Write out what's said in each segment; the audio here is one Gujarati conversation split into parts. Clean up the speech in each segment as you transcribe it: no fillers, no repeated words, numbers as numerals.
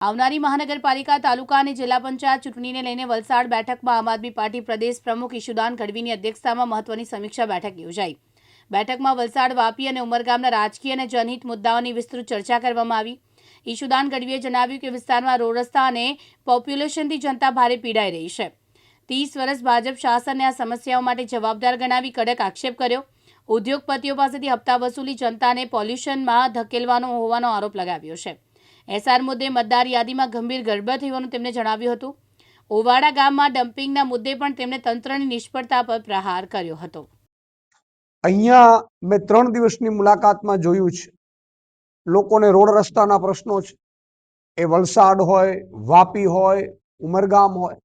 આવનારી મહાનગરપાલિકા તાલુકા અને જિલ્લા પંચાયત ચૂંટણીને લઈને વલસાડ બેઠકમાં આમ આદમી પાર્ટી પ્રદેશ પ્રમુખ ઈશુદાન ગઢવીની અધ્યક્ષતામાં મહત્વની સમીક્ષા બેઠક યોજાઈ। બેઠકમાં વલસાડ, વાપી અને ઉમરગામના રાજકીય અને જનહિત મુદ્દાઓની વિસ્તૃત ચર્ચા કરવામાં આવી। ઈશુદાન ગઢવીએ જણાવ્યું કે વિસ્તારમાં રોડ રસ્તા અને પોપ્યુલેશનથી જનતા ભારે પીડાઈ રહી છે। 30 વર્ષ ભાજપ શાસનને આ સમસ્યાઓ માટે જવાબદાર ગણાવી કડક આક્ષેપ કર્યો। ઉદ્યોગપતિઓ પાસેથી હપ્તા વસૂલી જનતાને પોલ્યુશનમાં ધકેલવાનો હોવાનો આરોપ લગાવ્યો છે। એસઆર મુદ્દે મતદાર યાદીમાં ગંભીર ગડબડ થઈ હોવાનું તેમણે જણાવ્યું હતું। ઓવાડા ગામમાં ડમ્પિંગના મુદ્દે પણ તેમણે તંત્રની નિષ્ફળતા પર પ્રહાર કર્યો હતો। અહીંયા મેં 3 દિવસની મુલાકાતમાં જોયું છે, લોકોને રોડ રસ્તાના પ્રશ્નો છે। એ વલસાડ હોય, વાપી હોય, ઉમરગામ હોય,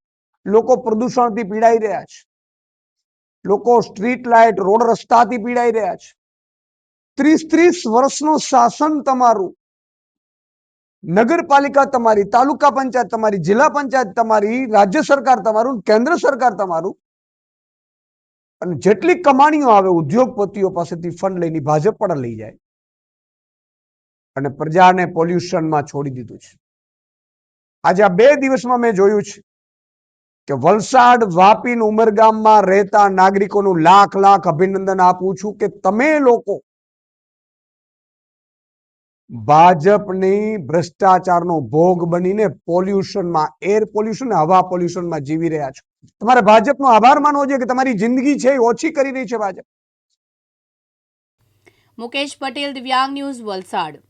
લોકો પ્રદૂષણથી પીડાઈ રહ્યા છે। લોકો સ્ટ્રીટ લાઇટ, રોડ રસ્તાથી પીડાઈ રહ્યા છે। 30 વર્ષનું શાસન તમારું, નગરપાલિકા તમારી, તાલુકા પંચાયત તમારી, જિલ્લા પંચાયત તમારી, રાજ્ય સરકાર તમારું, કેન્દ્ર સરકાર તમારું, અને જેટલી કમાણીઓ આવે ઉદ્યોગપતિઓ પાસેથી ફંડ લઈને ભાજપ પણ લઈ જાય અને પ્રજાને પોલ્યુશનમાં છોડી દીધું છે। આજે આ 2 દિવસમાં મેં જોયું છે કે વલસાડ, વાપી, ઉમરગામમાં રહેતા નાગરિકોનું લાખ લાખ અભિનંદન આપું છું કે તમે લોકો ભાજપની ભ્રષ્ટાચારનો ભોગ બનીને પોલ્યુશનમાં, એર પોલ્યુશન, હવા પોલ્યુશનમાં જીવી રહ્યા છો। તમારે ભાજપનો આભાર માનવો જોઈએ કે તમારી જિંદગી છે એ ઓછી કરી રહી છે ભાજપ। મુકેશ પટેલ, દિવ્યાંગ ન્યૂઝ, વલસાડ।